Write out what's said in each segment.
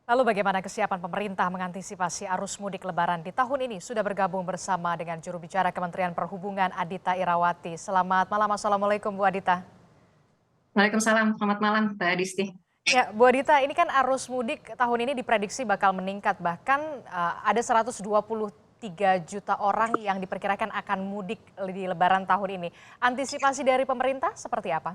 Lalu bagaimana kesiapan pemerintah mengantisipasi arus mudik Lebaran di tahun ini? Sudah bergabung bersama dengan juru bicara Kementerian Perhubungan Adita Irawati. Selamat malam, Assalamualaikum Bu Adita. Waalaikumsalam, selamat malam Mbak Adisti. Ya, Bu Adita, ini kan arus mudik tahun ini diprediksi bakal meningkat. Bahkan ada 123 juta orang yang diperkirakan akan mudik di Lebaran tahun ini. Antisipasi dari pemerintah seperti apa?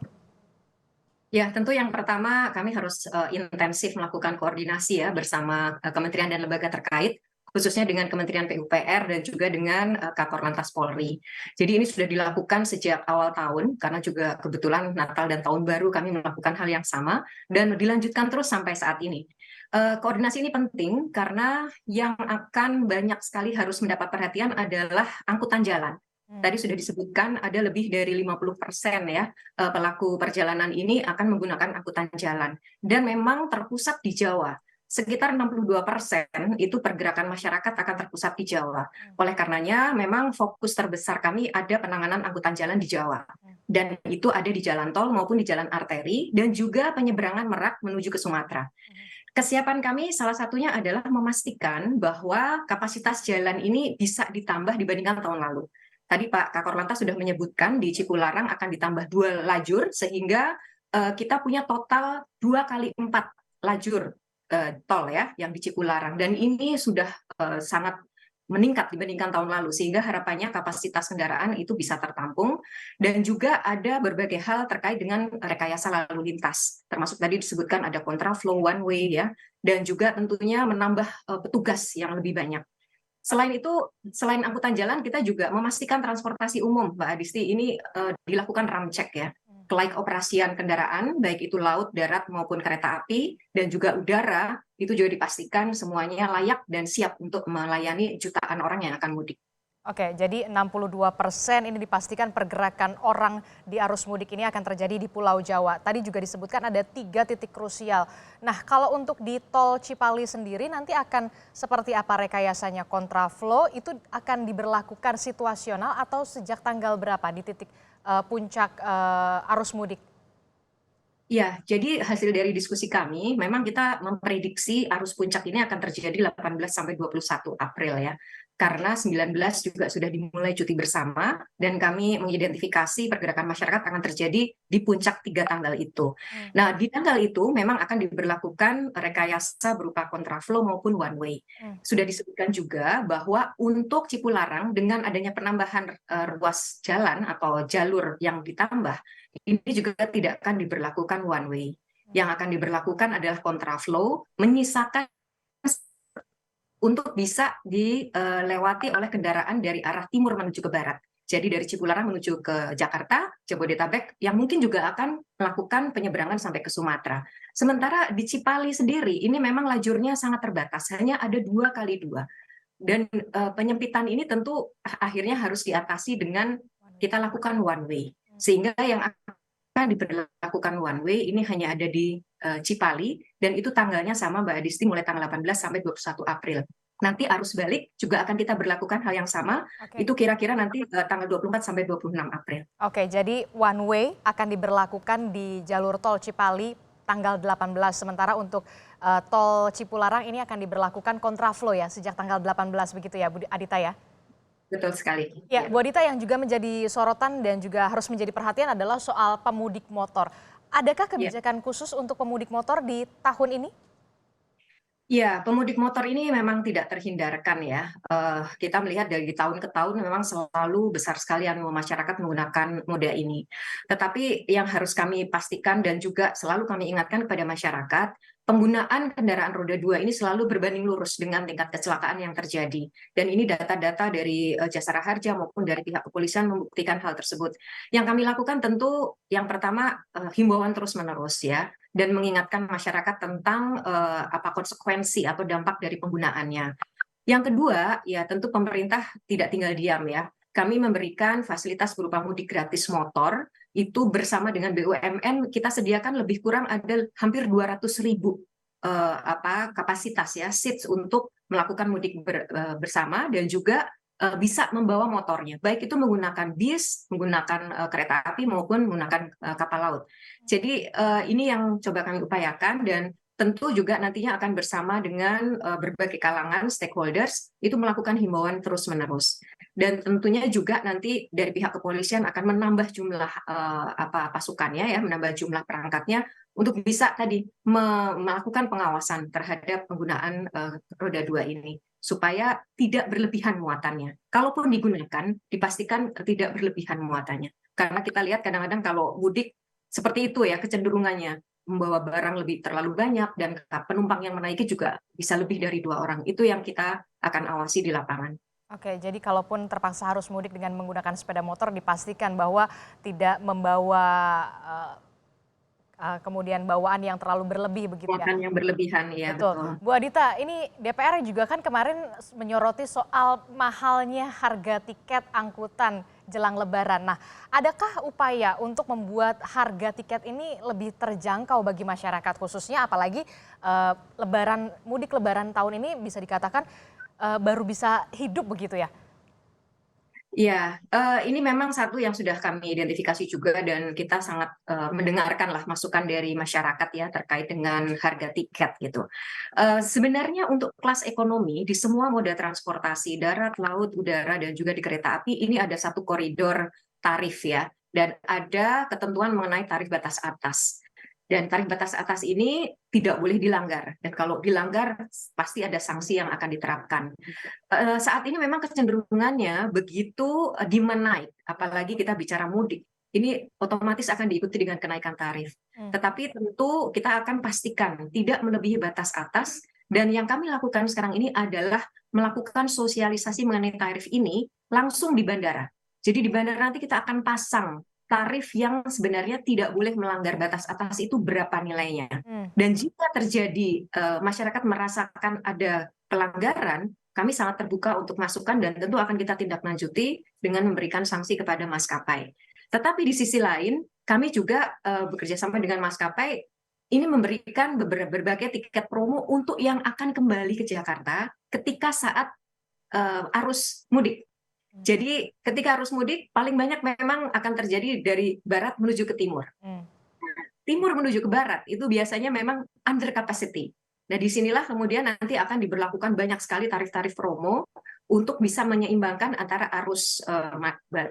Ya, tentu yang pertama kami harus intensif melakukan koordinasi ya bersama kementerian dan lembaga terkait, khususnya dengan Kementerian PUPR dan juga dengan Kakor Lantas Polri. Jadi ini sudah dilakukan sejak awal tahun, karena juga kebetulan Natal dan Tahun Baru kami melakukan hal yang sama, dan dilanjutkan terus sampai saat ini. Koordinasi ini penting karena yang akan banyak sekali harus mendapat perhatian adalah angkutan jalan. Tadi sudah disebutkan ada lebih dari 50% ya pelaku perjalanan ini akan menggunakan angkutan jalan. Dan memang terpusat di Jawa. Sekitar 62% itu pergerakan masyarakat akan terpusat di Jawa. Oleh karenanya memang fokus terbesar kami ada penanganan angkutan jalan di Jawa. Dan itu ada di jalan tol maupun di jalan arteri dan juga penyeberangan Merak menuju ke Sumatera. Kesiapan kami salah satunya adalah memastikan bahwa kapasitas jalan ini bisa ditambah dibandingkan tahun lalu. Tadi Pak Kakor Lantas sudah menyebutkan di Cipularang akan ditambah 2 lajur sehingga kita punya total 2 kali 4 lajur tol ya yang di Cipularang, dan ini sudah sangat meningkat dibandingkan tahun lalu sehingga harapannya kapasitas kendaraan itu bisa tertampung, dan juga ada berbagai hal terkait dengan rekayasa lalu lintas, termasuk tadi disebutkan ada kontraflow one way ya, dan juga tentunya menambah petugas yang lebih banyak. Selain itu, selain angkutan jalan, kita juga memastikan transportasi umum, Mbak Adisti, ini dilakukan ramcek ya. Kelaik operasian kendaraan, baik itu laut, darat, maupun kereta api, dan juga udara, itu juga dipastikan semuanya layak dan siap untuk melayani jutaan orang yang akan mudik. Oke, jadi 62% ini dipastikan pergerakan orang di arus mudik ini akan terjadi di Pulau Jawa. Tadi juga disebutkan ada 3 titik krusial. Nah, kalau untuk di tol Cipali sendiri nanti akan seperti apa rekayasanya? Kontraflow itu akan diberlakukan situasional atau sejak tanggal berapa di titik puncak arus mudik? Ya, jadi hasil dari diskusi kami, memang kita memprediksi arus puncak ini akan terjadi 18 sampai 21 April ya. Karena 19 juga sudah dimulai cuti bersama, dan kami mengidentifikasi pergerakan masyarakat akan terjadi di puncak 3 tanggal itu. Nah, di tanggal itu memang akan diberlakukan rekayasa berupa kontraflow maupun one way. Sudah disebutkan juga bahwa untuk Cipularang dengan adanya penambahan ruas jalan atau jalur yang ditambah, ini juga tidak akan diberlakukan one way. Yang akan diberlakukan adalah kontraflow, menyisakan untuk bisa dilewati oleh kendaraan dari arah timur menuju ke barat. Jadi dari Cipularang menuju ke Jakarta, Jabodetabek, yang mungkin juga akan melakukan penyeberangan sampai ke Sumatera. Sementara di Cipali sendiri, ini memang lajurnya sangat terbatas, hanya ada 2 kali 2. Dan penyempitan ini tentu akhirnya harus diatasi dengan kita lakukan one way. Sehingga yang akan diberlakukan one way ini hanya ada di Cipali, dan itu tanggalnya sama Mbak Adisti, mulai tanggal 18 sampai 21 April. Nanti arus balik juga akan kita berlakukan hal yang sama, Oke. itu kira-kira nanti tanggal 24 sampai 26 April. Oke, jadi one way akan diberlakukan di jalur tol Cipali tanggal 18, sementara untuk tol Cipularang ini akan diberlakukan kontraflow ya sejak tanggal 18 begitu ya Bu Adita ya? Betul sekali. Ya, Ya. Bu Adita, yang juga menjadi sorotan dan juga harus menjadi perhatian adalah soal pemudik motor. Adakah Ya. kebijakan khusus untuk pemudik motor di tahun ini? Ya, pemudik motor ini memang tidak terhindarkan ya. Kita melihat dari tahun ke tahun memang selalu besar sekali animo masyarakat menggunakan moda ini. Tetapi yang harus kami pastikan dan juga selalu kami ingatkan kepada masyarakat, penggunaan kendaraan roda 2 ini selalu berbanding lurus dengan tingkat kecelakaan yang terjadi. Dan ini data-data dari Jasara Harja maupun dari pihak kepolisian membuktikan hal tersebut. Yang kami lakukan tentu yang pertama himbauan terus-menerus ya, dan mengingatkan masyarakat tentang apa konsekuensi atau dampak dari penggunaannya. Yang kedua, ya tentu pemerintah tidak tinggal diam ya. Kami memberikan fasilitas berupa mudik gratis motor, itu bersama dengan BUMN kita sediakan lebih kurang ada hampir 200.000 kapasitas ya seats untuk melakukan mudik bersama, dan juga bisa membawa motornya, baik itu menggunakan bis, menggunakan kereta api maupun menggunakan kapal laut. Jadi ini yang coba kami upayakan, dan tentu juga nantinya akan bersama dengan berbagai kalangan stakeholders itu melakukan himbauan terus-menerus. Dan tentunya juga nanti dari pihak kepolisian akan menambah jumlah pasukannya ya, menambah jumlah perangkatnya untuk bisa tadi melakukan pengawasan terhadap penggunaan roda 2 ini supaya tidak berlebihan muatannya. Kalaupun digunakan, dipastikan tidak berlebihan muatannya. Karena kita lihat kadang-kadang kalau mudik seperti itu ya kecenderungannya, membawa barang lebih terlalu banyak dan penumpang yang menaiki juga bisa lebih dari 2 orang. Itu yang kita akan awasi di lapangan. Oke, jadi kalaupun terpaksa harus mudik dengan menggunakan sepeda motor, dipastikan bahwa tidak membawa kemudian bawaan yang terlalu berlebih begitu ya. Muatan yang berlebihan, ya Betul. betul. Bu Adita, ini DPR juga kan kemarin menyoroti soal mahalnya harga tiket angkutan jelang Lebaran. Nah, adakah upaya untuk membuat harga tiket ini lebih terjangkau bagi masyarakat khususnya apalagi mudik Lebaran tahun ini bisa dikatakan baru bisa hidup begitu ya? Ya, ini memang satu yang sudah kami identifikasi juga dan kita sangat mendengarkanlah masukan dari masyarakat ya terkait dengan harga tiket gitu. Sebenarnya untuk kelas ekonomi di semua moda transportasi darat, laut, udara dan juga di kereta api ini ada satu koridor tarif ya dan ada ketentuan mengenai tarif batas atas. Dan tarif batas atas ini tidak boleh dilanggar dan kalau dilanggar pasti ada sanksi yang akan diterapkan. Saat ini memang kecenderungannya begitu demand naik, apalagi kita bicara mudik, ini otomatis akan diikuti dengan kenaikan tarif. Tetapi tentu kita akan pastikan tidak melebihi batas atas dan yang kami lakukan sekarang ini adalah melakukan sosialisasi mengenai tarif ini langsung di bandara. Jadi di bandara nanti kita akan pasang tarif yang sebenarnya tidak boleh melanggar batas atas itu berapa nilainya. Dan jika terjadi masyarakat merasakan ada pelanggaran, kami sangat terbuka untuk masukan dan tentu akan kita tindak lanjuti dengan memberikan sanksi kepada maskapai. Tetapi di sisi lain, kami juga bekerja sama dengan maskapai ini memberikan berbagai tiket promo untuk yang akan kembali ke Jakarta ketika saat arus mudik. Jadi ketika arus mudik paling banyak memang akan terjadi dari barat menuju ke timur. Timur menuju ke barat itu biasanya memang under capacity. Nah, disinilah kemudian nanti akan diberlakukan banyak sekali tarif-tarif promo untuk bisa menyeimbangkan antara arus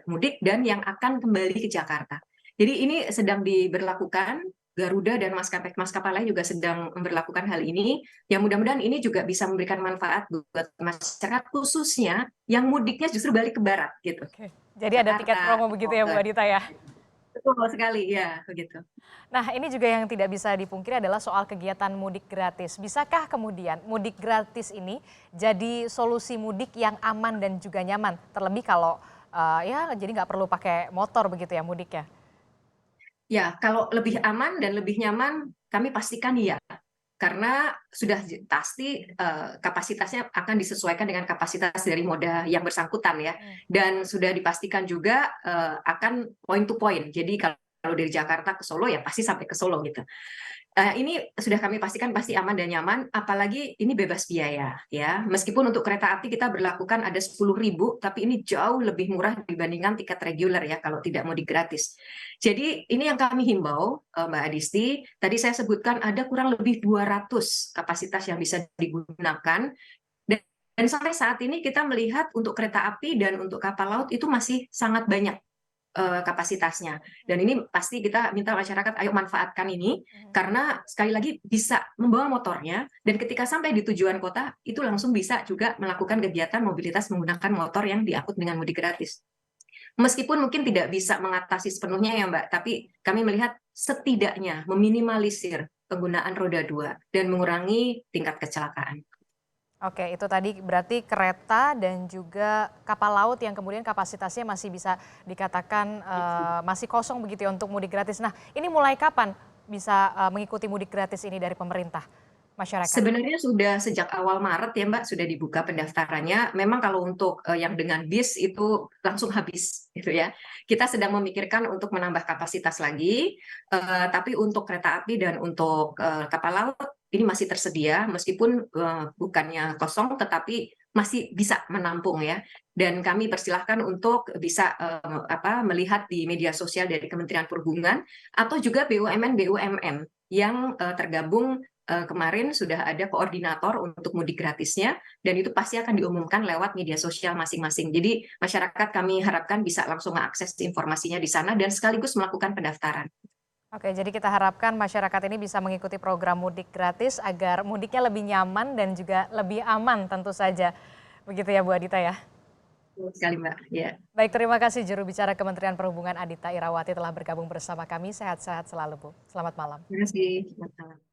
mudik dan yang akan kembali ke Jakarta. Jadi ini sedang diberlakukan, Garuda dan maskapai lain juga sedang memberlakukan hal ini. Yang mudah-mudahan ini juga bisa memberikan manfaat buat masyarakat khususnya yang mudiknya justru balik ke barat gitu. Oke. Jadi ada tiket promo begitu ya Bu Adita ya? Betul sekali, ya begitu. Nah, ini juga yang tidak bisa dipungkiri adalah soal kegiatan mudik gratis. Bisakah kemudian mudik gratis ini jadi solusi mudik yang aman dan juga nyaman? Terlebih kalau ya jadi nggak perlu pakai motor begitu ya mudiknya? Ya, kalau lebih aman dan lebih nyaman, kami pastikan iya. Karena sudah pasti kapasitasnya akan disesuaikan dengan kapasitas dari moda yang bersangkutan ya. Dan sudah dipastikan juga akan point to point. Jadi kalau dari Jakarta ke Solo ya pasti sampai ke Solo gitu. Ini sudah kami pastikan pasti aman dan nyaman, apalagi ini bebas biaya ya. Meskipun untuk kereta api kita berlakukan ada 10.000, tapi ini jauh lebih murah dibandingkan tiket reguler ya kalau tidak mudik gratis. Jadi ini yang kami himbau Mbak Adisti, tadi saya sebutkan ada kurang lebih 200 kapasitas yang bisa digunakan dan sampai saat ini kita melihat untuk kereta api dan untuk kapal laut itu masih sangat banyak kapasitasnya. Dan ini pasti kita minta masyarakat ayo manfaatkan ini karena sekali lagi bisa membawa motornya dan ketika sampai di tujuan kota itu langsung bisa juga melakukan kegiatan mobilitas menggunakan motor yang diangkut dengan mudik gratis. Meskipun mungkin tidak bisa mengatasi sepenuhnya ya Mbak, tapi kami melihat setidaknya meminimalisir penggunaan roda 2 dan mengurangi tingkat kecelakaan. Oke, itu tadi berarti kereta dan juga kapal laut yang kemudian kapasitasnya masih bisa dikatakan masih kosong begitu ya untuk mudik gratis. Nah, ini mulai kapan bisa mengikuti mudik gratis ini dari pemerintah, masyarakat? Sebenarnya sudah sejak awal Maret ya Mbak, sudah dibuka pendaftarannya. Memang kalau untuk yang dengan bis itu langsung habis gitu ya. Kita sedang memikirkan untuk menambah kapasitas lagi, tapi untuk kereta api dan untuk kapal laut ini masih tersedia meskipun bukannya kosong tetapi masih bisa menampung ya. Dan kami persilahkan untuk bisa melihat di media sosial dari Kementerian Perhubungan atau juga BUMN-BUMN yang tergabung kemarin sudah ada koordinator untuk mudik gratisnya, dan itu pasti akan diumumkan lewat media sosial masing-masing. Jadi masyarakat kami harapkan bisa langsung mengakses informasinya di sana dan sekaligus melakukan pendaftaran. Oke, jadi kita harapkan masyarakat ini bisa mengikuti program mudik gratis agar mudiknya lebih nyaman dan juga lebih aman tentu saja. Begitu ya Bu Adita ya. Betul sekali Mbak. Ya. Baik, terima kasih juru bicara Kementerian Perhubungan Adita Irawati telah bergabung bersama kami. Sehat-sehat selalu Bu. Selamat malam. Terima kasih. Selamat malam.